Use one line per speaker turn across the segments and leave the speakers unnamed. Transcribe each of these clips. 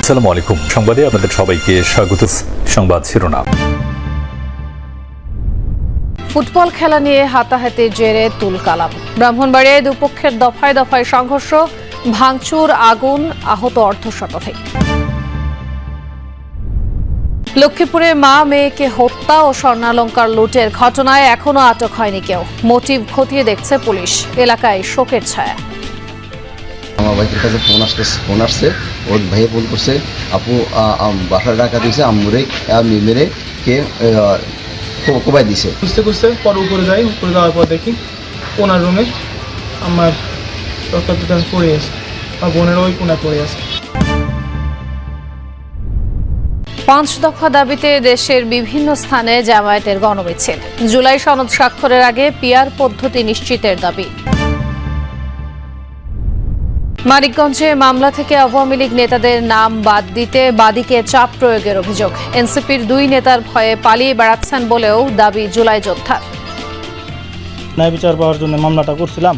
আসসালামু আলাইকুম। সংবাদে আপনাদের সবাইকে স্বাগত। সংবাদ শিরোনাম।
ফুটবল খেলা নিয়ে হাতাহাতির জেরে তুলকালাম। ব্রাহ্মণবাড়িয়ায় দুপক্ষের দফায় দফায় সংঘর্ষ, ভাঙচুর, আগুন, আহত অর্ধশতাধিক। লক্ষ্মীপুরে মা মেয়েকে হত্যা ও স্বর্ণালংকার লুটের ঘটনায় এখনো আটক হয়নি কেউ। মোটিভ খতিয়ে দেখছে পুলিশ। এলাকায় শোকের ছায়া।
আমার ভাইয়ের কাছে ফোন আসছে, ওর ভাইয়ে ফোন করছে, আপু বাসায় টাকা দিয়েছে, আম্মুরে মেরে কে কোবাই দিছে।
খুঁজতে খুঁজতে পরে উপরে যাই, উপরে যাওয়ার পর দেখি ওনার রুমে আমার রক্তাক্ত পড়ে আছে, আমার বোনের ওই কোনায় পড়ে আছে।
5 দফা দাবিতে দেশের বিভিন্ন স্থানে জামায়াতের গণমিছিল। জুলাই সনদ স্বাক্ষরের আগে পিআর পদ্ধতি নিশ্চিতের দাবি। মানিকগঞ্জে মামলা থেকে আওয়ামী লীগ নেতাদের নাম বাদ দিতে বাদীকে চাপ প্রয়োগের অভিযোগ। এনসিপির 2 নেতার ভয়ে পালিয়ে বেড়াচ্ছেন বলেও দাবি জুলাই যোদ্ধার।
ন্যায় বিচার পাওয়ার জন্য মামলাটা করছিলাম,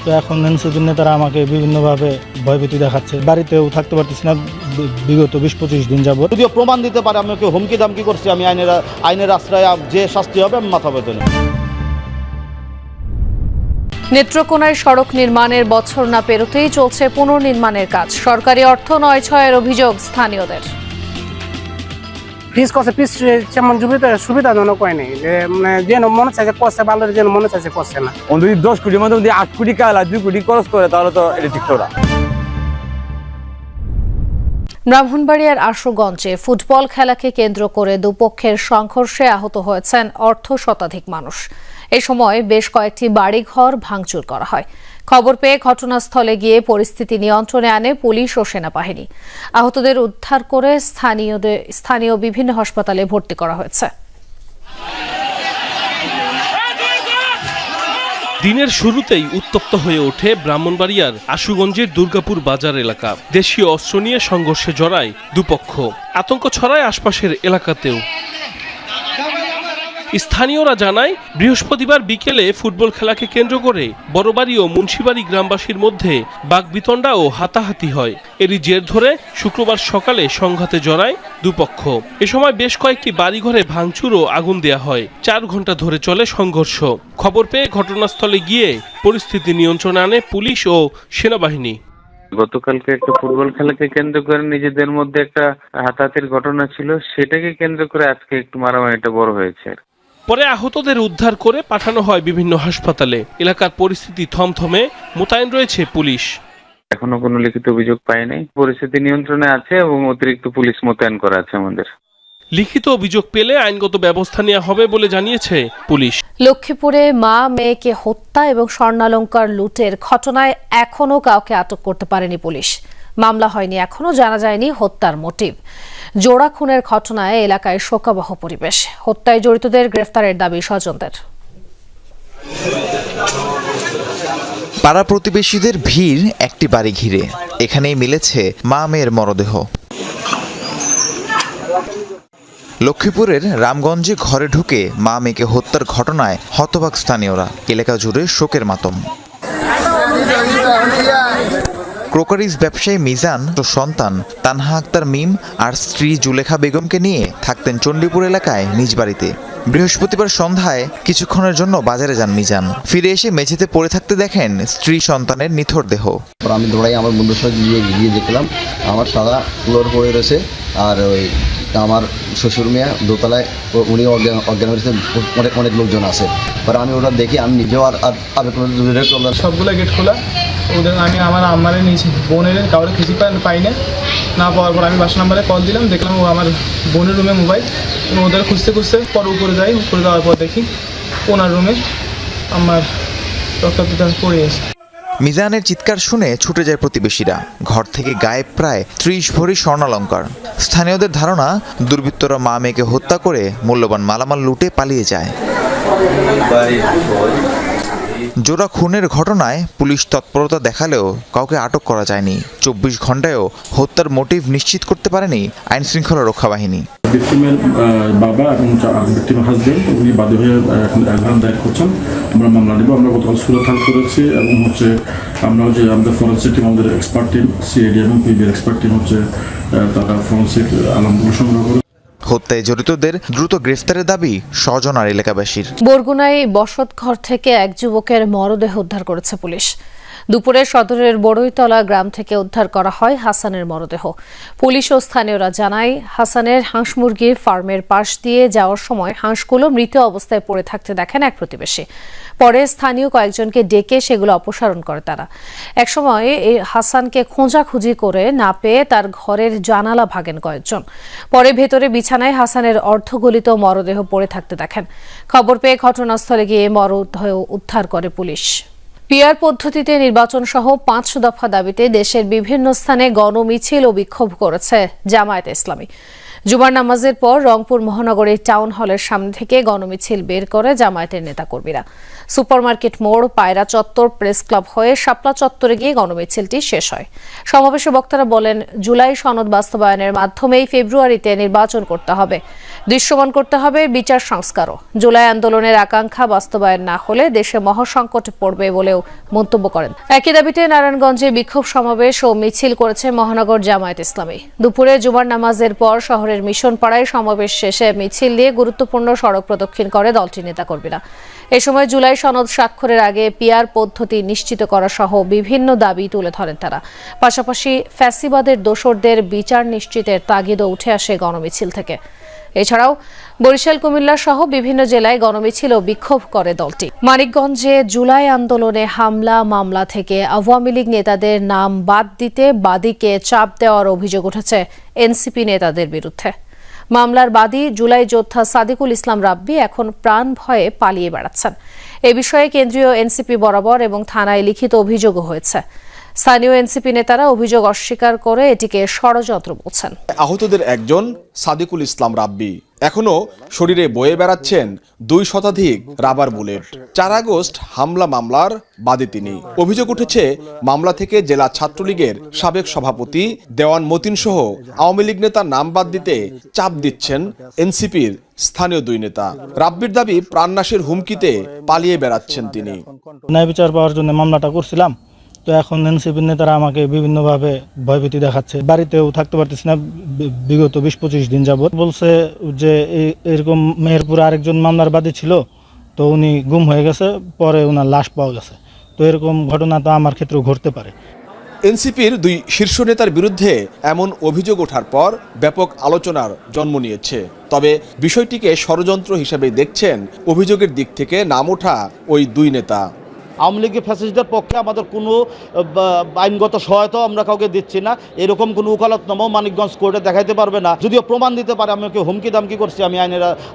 তো এখন এনসিপির নেতারা আমাকে বিভিন্নভাবে ভয়ভীতি দেখাচ্ছে। বাড়িতেও থাকতে পারতেছি না বিগত 20-25 দিন যাবত।
যদিও প্রমাণ দিতে পারে আমাকে হুমকি দামকি করছি, আমি আইনের আশ্রয়ে যে শাস্তি হবে আমি মাথা পেতে নেব।
নেত্রকোনায় সড়ক নির্মাণের বছর না পেরোতেই চলছে পুনর্নির্মাণের কাজ। সরকারি অর্থ 9-6-এর অভিযোগ স্থানীয়দের।
পিস করছে, পিস যেমন সুবিধাজনক হয়নি, যেন মনে চাইছে করছে ভালো, যেন মনে চাইছে করছে না।
যদি 10 কোটির মধ্যে 8 কোটি কালা 2 কোটি খরচ করে তাহলে তো এটা ঠিক না।
ব্রাহ্মণবাড়িয়ার আশুগঞ্জে ফুটবল খেলাকে কেন্দ্র করে দুপক্ষের সংঘর্ষে আহত হয়েছেন অর্ধশতাধিক মানুষ। এ সময় বেশ কয়েকটি বাড়িঘর ভাঙচুর করা হয়। খবর পেয়ে ঘটনাস্থলে গিয়ে পরিস্থিতি নিয়ন্ত্রণে আনে পুলিশ ও সেনাবাহিনী। আহতদের উদ্ধার করে স্থানীয় বিভিন্ন হাসপাতালে ভর্তি করা হয়েছে।
দিনের শুরুতেই উত্তপ্ত হয়ে ওঠে ব্রাহ্মণবাড়িয়ার আশুগঞ্জের দুর্গাপুর বাজার এলাকা। দেশীয় অস্ত্র নিয়ে সংঘর্ষে জড়ায় দুপক্ষ। আতঙ্ক ছড়ায় আশপাশের এলাকাতেও। স্থানীয়রা জানায়, বৃহস্পতিবার বিকেলে ফুটবল খেলাকে কেন্দ্র করে বড়বাড়ি ও মুন্সিবাড়ি গ্রামবাসীর মধ্যে বাকবিতণ্ডা ও হাতাহাতি হয়। এরই জের ধরে শুক্রবার সকালে সংঘাতে জড়ায় দুপক্ষ। এ সময় বেশ কয়েকটি বাড়িঘরে ভাঙচুর ও আগুন দেয়া হয়। 4 ঘন্টা ধরে চলে সংঘর্ষ। খবর পেয়ে ঘটনাস্থলে গিয়ে পরিস্থিতি নিয়ন্ত্রণে আনে পুলিশ ও সেনাবাহিনী।
গতকালকে একটা ফুটবল খেলাকে কেন্দ্র করে নিজেদের মধ্যে একটা হাতাহাতির ঘটনা ছিল, সেটাকে কেন্দ্র করে আজকে একটু মারামারিটা বড় হয়েছে।
পরে আহতদের উদ্ধার করে পাঠানো হয় বিভিন্ন হাসপাতালে। এলাকার পরিস্থিতি থমথমে, মোতায়েন রয়েছে পুলিশ।
এখনো কোনো লিখিত অভিযোগ পাই নাই, পরিস্থিতি নিয়ন্ত্রণে আছে এবং অতিরিক্ত পুলিশ মোতায়েন করা আছে আমাদের।
লিখিত অভিযোগ পেলে আইনগত ব্যবস্থা নেওয়া হবে বলে জানিয়েছে পুলিশ।
লক্ষ্মীপুরে মা মেয়েকে হত্যা এবং স্বর্ণালংকার লুটের ঘটনায় এখনো কাউকে আটক করতে পারেনি পুলিশ। মামলা হয়নি, এখনো জানা যায়নি হত্যার মোটিভ। জোড়া খুনের ঘটনায় এলাকায় শোকাবহ পরিবেশ। হত্যায় জড়িতদের গ্রেফতারের দাবি স্বজনদের।
পাড়া প্রতিবেশীদের ভিড় একটি বাড়ি ঘিরে। এখানেই মিলেছে মা মেয়ের মরদেহ। লক্ষ্মীপুরের রামগঞ্জে ঘরে ঢুকে মা মেয়েকে হত্যার ঘটনায় হতবাক স্থানীয়রা। এলাকা জুড়ে শোকের মাতম। ক্রোকারিজ ব্যবসায়ী মিজান ও সন্তান তানহা আক্তার মিম আর স্ত্রী জুলেখা বেগমকে নিয়ে থাকতেন চণ্ডীপুর এলাকায় নিজ বাড়িতে। বৃহস্পতিবার সন্ধ্যায় কিছুক্ষণের জন্য বাজারে যান মিজান। ফিরে এসে মেঝেতে পড়ে থাকতে দেখেন স্ত্রী সন্তানের নিথর দেহ।
আমি দৌড়াই আমার বন্ধুর সাথে গিয়ে দেখলাম আমার সাদা ফ্লোর পড়ে রয়েছে, আর ওই আমার শ্বশুর মেয়ে দোতলায়, উনি অজ্ঞান হয়েছে, অনেক লোকজন আছে। পরে আমি ওটা দেখি, আমি নিজেও আর
সবগুলো গেট খোলা। ওদের আমি আমার আম্মারে নিয়েছি, বোনের কাউরে খুঁজে পাই না পাওয়ার পর আমি বাসা নাম্বারে কল দিলাম, দেখলাম ও আমার বোনের রুমে মোবাইল। ওদের খুঁজতে খুঁজতে পরে উপরে যাই, উপরে যাওয়ার পর দেখি ওনার রুমে আমার রক্তাক্ত পড়ে আছে।
মিজানের চিৎকার শুনে ছুটে যায় প্রতিবেশীরা। ঘর থেকে গায়েব প্রায় 30 ভরি স্বর্ণালংকার। স্থানীয়দের ধারণা, দুর্বৃত্তরা মা মেয়েকে হত্যা করে মূল্যবান মালামাল লুটে পালিয়ে যায়। জোড়া খুনের ঘটনায় পুলিশ তৎপরতা দেখালেও কাউকে আটক করা যায়নি। 24 ঘন্টায়ও হত্যার মোটিভ নিশ্চিত করতে পারেনি আইনশৃঙ্খলা রক্ষা বাহিনী।
ভিকটিমের বাবা এবং ভিকটিমের হাজবেন্ড উনি বাদী হয়ে এখন এজাহার দায়ের করছেন। আমরা মামলা নেব। আমরা গতকাল সুরত হাল করেছি এবং আমরা আমাদের ফরেন্সিক টিম, আমাদের এক্সপার্ট টিম, সিআইডি এবং পিবির এক্সপার্ট টিম তারা ফরেন্সিক আলমগুলো সংগ্রহ করে।
হত্যায় জড়িতদের দ্রুত গ্রেফতারের দাবি স্বজন আর এলাকাবাসীর।
বরগুনায় বসতঘর থেকে এক যুবকের মরদেহ উদ্ধার করেছে পুলিশ। দুপুরে সদরের বড়ইতলা গ্রাম থেকে উদ্ধার করা হয় হাসানের মরদেহ। পুলিশ ও স্থানীয়রা জানায়, হাসানের হাঁস মুরগির ফার্মের পাশ দিয়ে যাওয়ার সময় হাঁসগুলো মৃত অবস্থায় পড়ে থাকতে দেখেন এক প্রতিবেশী। পরে স্থানীয় কয়েকজনকে ডেকে সেগুলো অপসারণ করে তারা। একসময় এই হাসানকে খোঁজাখুঁজি করে না পেয়ে তার ঘরের জানালা ভাঙেন কয়েকজন। পরে ভেতরে বিছানায় হাসানের অর্ধগলিত মরদেহ পড়ে থাকতে দেখেন। খবর পেয়ে ঘটনাস্থলে গিয়ে মরদেহ উদ্ধার করে পুলিশ। পিআর পদ্ধতিতে নির্বাচন সহ 5 দফা দাবিতে দেশের বিভিন্ন স্থানে গণমিছিল ও বিক্ষোভ করেছে জামায়াতে ইসলামী। জুমার নামাজের পর রংপুর মহানগরীর টাউন হলের সামনে থেকে গণমিছিল বের করে জামায়াতের নেতাকর্মীরা। সুপারমার্কেট মোড়, পায়রা চত্বর, প্রেস ক্লাব হয়ে শাপলা চত্বরে গিয়ে গণমিছিলটি শেষ হয়। সমাবেশে বক্তারা বলেন, জুলাই সনদ বাস্তবায়নের মাধ্যমেই ফেব্রুয়ারিতে নির্বাচন করতে হবে, দৃশ্যমান করতে হবে বিচার সংস্কারও। জুলাই আন্দোলনের আকাঙ্ক্ষা বাস্তবায়ন না হলে দেশে মহাসংকটে পড়বে বলেও মন্তব্য করেন। একই দাবিতে নারায়ণগঞ্জে বিক্ষোভ সমাবেশ ও মিছিল করেছে মহানগর জামায়াত ইসলামী। দুপুরে জুমার নামাজের পর শহরের মিশন পাড়ায় সমাবেশ শেষে মিছিল দিয়ে গুরুত্বপূর্ণ সড়ক প্রদক্ষিণ করে দলটির নেতাকর্মীরা। এ সময় জুলাই সনদ স্বাক্ষরের আগে পিআর পদ্ধতি নিশ্চিত করা সহ বিভিন্ন দাবি তুলে ধরেন তারা। পাশাপাশি ফ্যাসিবাদের দোসরদের বিচার নিশ্চিতের তাগিদও উঠে আসে গণমিছিল থেকে। এছাড়াও বরিশাল, কুমিল্লা সহ বিভিন্ন জেলায় গণমিছিল ও বিক্ষোভ করে দলটি। মানিকগঞ্জে জুলাই আন্দোলনে হামলা মামলা থেকে আওয়ামী লীগ নেতাদের নাম বাদ দিতে বাদীকে চাপ দেওয়ার অভিযোগ উঠেছে এনসিপি নেতাদের বিরুদ্ধে। মামলার বাদী জুলাই যোদ্ধা সাদিকুল ইসলাম রাব্বি এখন প্রাণ ভয়ে পালিয়ে বেড়াচ্ছেন। এ বিষয়ে কেন্দ্রীয় এনসিপি বরাবর এবং থানায় লিখিত অভিযোগও হয়েছে। স্থানীয় এনসিপি নেতারা অভিযোগ অস্বীকার করে এটিকে ষড়যন্ত্র বলছেন।
আহতদের একজন সাদিকুল ইসলাম রাব্বি এখনো শরীরে বয়ে বেড়াচ্ছেন 2 শতাধিক রাবার বুলেট। 4 আগস্ট হামলা মামলার বাদী তিনি। অভিযোগ উঠেছে মামলা থেকে জেলা ছাত্রলীগের সাবেক সভাপতি দেওয়ান মতিন সহ আওয়ামী লীগ নেতার নাম বাদ দিতে চাপ দিচ্ছেন এনসিপির স্থানীয় 2 নেতা। রাব্বির দাবি প্রাণনাশের হুমকিতে পালিয়ে বেড়াচ্ছেন তিনি।
ন্যায় বিচার পাওয়ার জন্য মামলাটা করছিলাম, তো এখন এনসিপির নেতারা আমাকে বিভিন্নভাবে ভয়ভীতি দেখাচ্ছে। বাড়িতেও থাকতে পারতেছি না বিগত 20-25 দিন যাবত। বলছে যে এরকম মেহেরপুরে আরেকজন মামলার বাদী ছিল, তো উনি গুম হয়ে গেছে, পরে ওনার লাশ পাওয়া গেছে। তো এরকম ঘটনা তো আমার ক্ষেত্রেও ঘটতে পারে।
এনসিপির 2 শীর্ষ নেতার বিরুদ্ধে এমন অভিযোগ ওঠার পর ব্যাপক আলোচনার জন্ম নিয়েছে। তবে বিষয়টিকে ষড়যন্ত্র হিসেবে দেখছেন অভিযোগের দিক থেকে নাম ওঠা ওই 2 নেতা।
আওয়ামী লীগের ফ্যাসিস্টদের পক্ষে আমাদের কোনো আইনগত সহায়তাও আমরা কাউকে দিচ্ছি না। এরকম কোনো উকালতনামাও মানিকগঞ্জ কোর্টে দেখাইতে পারবে না। যদিও প্রমাণ দিতে পারে আমাকে হুমকি দামকি করছি, আমি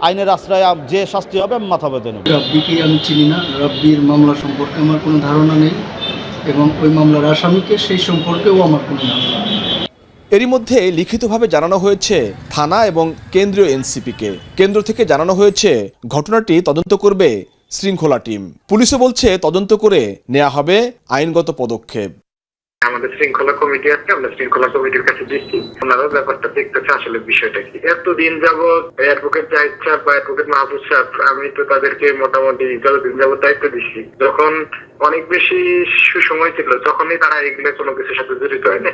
আইনের আশ্রয়ে যে শাস্তি হবে আমি মাথা পেতে নেব।
রাব্বিকে আমি চিনি না, রাব্বির মামলা সম্পর্কে আমার কোনো ধারণা নেই এবং ওই মামলার আসামিকে সেই সম্পর্কেও আমার কোনো ধারণা নেই।
এরই মধ্যে লিখিতভাবে জানানো হয়েছে থানা এবং কেন্দ্রীয় এনসিপিকে। কেন্দ্র থেকে জানানো হয়েছে ঘটনাটি তদন্ত করবে শৃঙ্খলা টিম। পুলিশও বলছে তদন্ত করে নেওয়া হবে আইনগত পদক্ষেপ।
আমাদের শৃঙ্খলা কমিটি আছে, আমরা শৃঙ্খলা কমিটির কাছে দিচ্ছি, ওনারা ব্যাপারটা দেখতেছে আসলে বিষয়টা কি। এতদিন যাবৎ অ্যাডভোকেট জাহিদ সাহেব বা অ্যাডভোকেট মাহফুজ সাহেব, আমি তো তাদেরকে মোটামুটি যতদিন যাবৎ দায়িত্ব দিচ্ছি, যখন অনেক বেশি সুসময় ছিল তখনই তারা এগুলো কোনো কিছুর সাথে জড়িত হয় না।